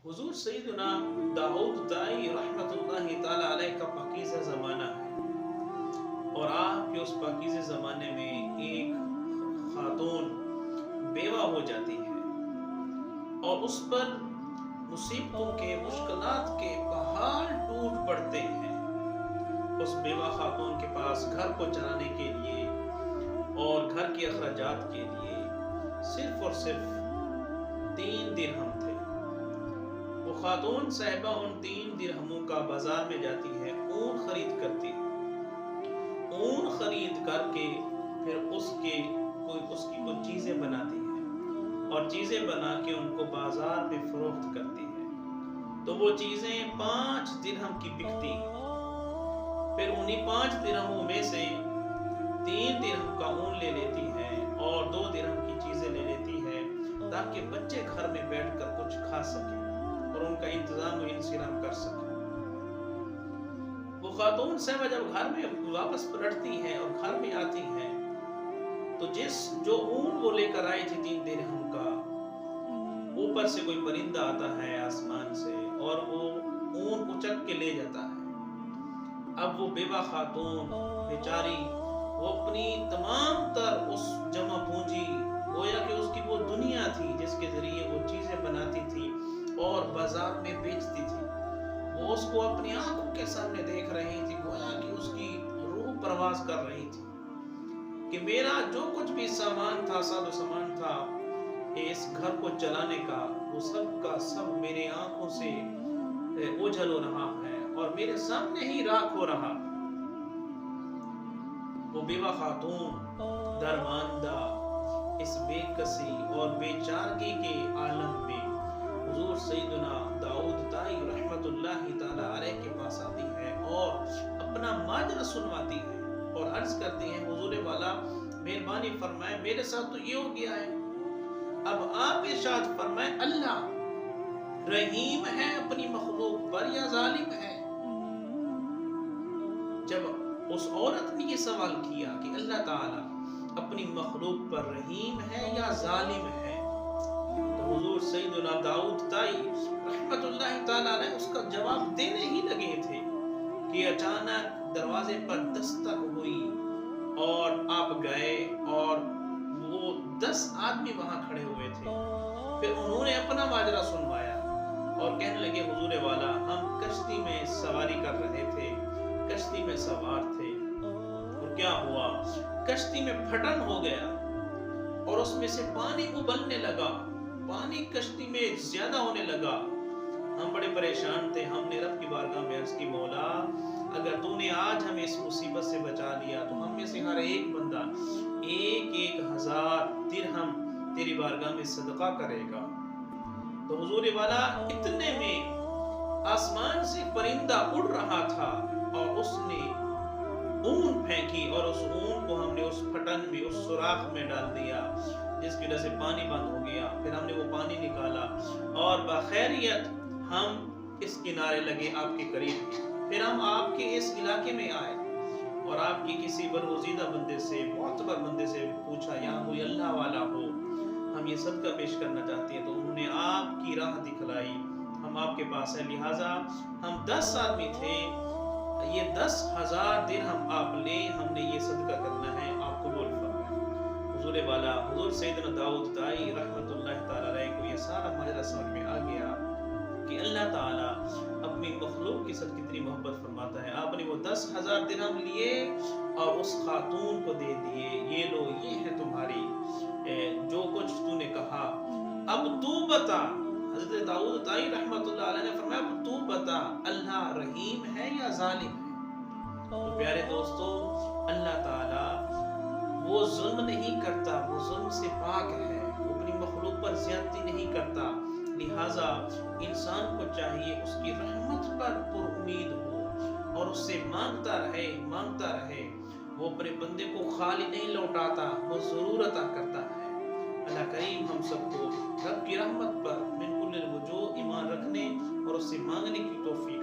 حضور سیدنا داؤد دائی رحمت اللہ تعالی علیہ کا پاکیزہ زمانہ ہے، اور آپ کے اس پاکیزہ زمانے میں ایک خاتون بیوہ ہو جاتی ہے اور اس پر مصیبتوں کے مشکلات کے پہاڑ ٹوٹ پڑتے ہیں۔ اس بیوہ خاتون کے پاس گھر کو چلانے کے لیے اور گھر کے اخراجات کے لیے صرف اور صرف 3 درہم تھے۔ وہ خاتون صاحبہ ان 3 درہموں کا بازار میں جاتی ہے، اون خرید کرتی ہے۔ اون خرید کر کے پھر اس کی کچھ چیزیں بناتی ہے اور چیزیں بنا کے ان کو بازار میں فروخت کرتی ہے، تو وہ چیزیں 5 درہم کی بکتی ہیں۔ پھر انہی 5 درہموں میں سے 3 درہم کا اون لے لیتی ہے اور 2 درہم کی چیزیں لے لیتی ہے تاکہ بچے گھر میں بیٹھ کر کچھ کھا سکیں اور ان کا انتظام و انصرام کر سکیں۔ وہ خاتون صاحبہ جب گھر میں واپس پلٹتی ہے اور گھر میں آتی ہے تو جو اون وہ لے کر آئی تھی 3 درہم کا، اوپر سے کوئی پرندہ آتا ہے آسمان سے اور وہ اون اچک کے لے جاتا ہے۔ اب وہ بیوہ خاتون بیچاری وہ اپنی تمام تر اس جمع پونجی، گویا کہ اس کی وہ دنیا تھی جس کے ذریعے وہ چیزیں بناتی تھی اور بازار میں بیچتی تھی، وہ اس کو اپنی آنکھوں کے سامنے دیکھ رہی تھی، گویا کہ اس کی روح پرواز کر رہی تھی کہ میرا جو کچھ بھی سامان تھا، ساز و سامان تھا اس گھر کو چلانے کا، وہ سب کا سب میرے آنکھوں سے اوجھل ہو رہا ہے اور میرے سامنے ہی راکھ ہو رہا۔ وہ بیوہ خاتون درماندہ اس بے کسی اور بے چارگی کے عالم میں حضور سیدنا داؤد دائی رحمت اللہ تعالی علیہ کے پاس آتی ہے اور اپنا ماجرا سنواتی ہے اور عرض کرتی ہے، حضور والا مہربانی فرمائے، میرے ساتھ تو یہ ہو گیا ہے، اب آپ ارشاد فرمائے اللہ رحیم ہے اپنی مخلوق پر یا ظالم ہے؟ جب اس عورت نے یہ سوال کیا کہ اللہ تعالیٰ اپنی مخلوق پر رحیم ہے یا ظالم ہے، تو حضور سیدنا داؤد دائی رحمت اللہ تعالیٰ علیہ اس کا جواب دینے ہی لگے تھے کہ اچانک دروازے پر دستک ہوئی اور آپ گئے اور وہ 10 آدمی وہاں کھڑے ہوئے تھے۔ پھر انہوں نے اپنا ماجرا سنوایا اور کہنے لگے، حضور والا ہم کشتی میں سواری کر رہے تھے، کشتی میں سوار تھے، اور کیا ہوا، کشتی میں پھٹن ہو گیا اور اس میں سے پانی ابلنے لگا، پانی کشتی میں زیادہ ہونے لگا، ہم بڑے پریشان تھے، ہم نے رب کی بارگاہ میں عرض کی، مولا اگر تو نے آج ہمیں اس مصیبت سے بچا لیا تو ہم میں سے ہر ایک بندہ 1000 درہم تیری بارگاہ میں صدقہ کرے گا۔ تو حضور والا اتنے میں آسمان سے پرندہ اڑ رہا تھا اور اس نے اون پھینکی اور اس اون کو ہم نے اس پھٹن میں، اس سوراخ میں ڈال دیا جس کی وجہ سے پانی بند ہو گیا۔ پھر ہم نے وہ پانی نکالا اور بخیریت ہم اس کنارے لگے آپ کے قریب، پھر ہم آپ کے اس علاقے میں آئے اور آپ کی کسی برگزیدہ بندے سے، معتبر بندے سے پوچھا، یہاں کوئی اللہ والا ہو، ہم یہ صدقہ پیش کرنا چاہتے ہیں، تو انہوں نے آپ کی راہ دکھلائی، ہم آپ کے پاس ہے، لہٰذا ہم 10 آدمی تھے، یہ 10,000 درہم آپ لیں، ہم نے یہ صدقہ کرنا ہے، آپ قبول فرمائیں۔ حضور والا حضور سیدنا داؤد دائی رحمت اللہ تعالی علیہ کو یہ سارا ماجرا سمجھ میں آ گیا کہ اللہ تعالیٰ اپنی مخلوق کے ساتھ کتنی محبت فرماتا ہے۔ آپ نے وہ 10,000 درہم لیے اور اس خاتون کو دے دیے، یہ لو، یہ ہے تمہاری جو کچھ تو نے کہا، اب تو بتا۔ حضرت داؤد دائی رحمت اللہ علیہ نے فرمایا، اب تو بتا اللہ رحیم ہے یا ظالم ہے؟ تو پیارے دوستو، اللہ تعالیٰ وہ ظلم نہیں کرتا، وہ ظلم سے پاک ہے، وہ اپنی مخلوق پر زیادتی نہیں کرتا، لہٰذا انسان کو چاہیے اس کی رحمت پر پر امید ہو اور اس سے مانگتا رہے، وہ اپنے بندے کو خالی نہیں لوٹاتا، وہ ضرور عطا کرتا ہے۔ اللہ کریم ہم سب کو رب کی رحمت پر من کل الوجوہ ایمان رکھنے اور اس سے مانگنے کی توفیق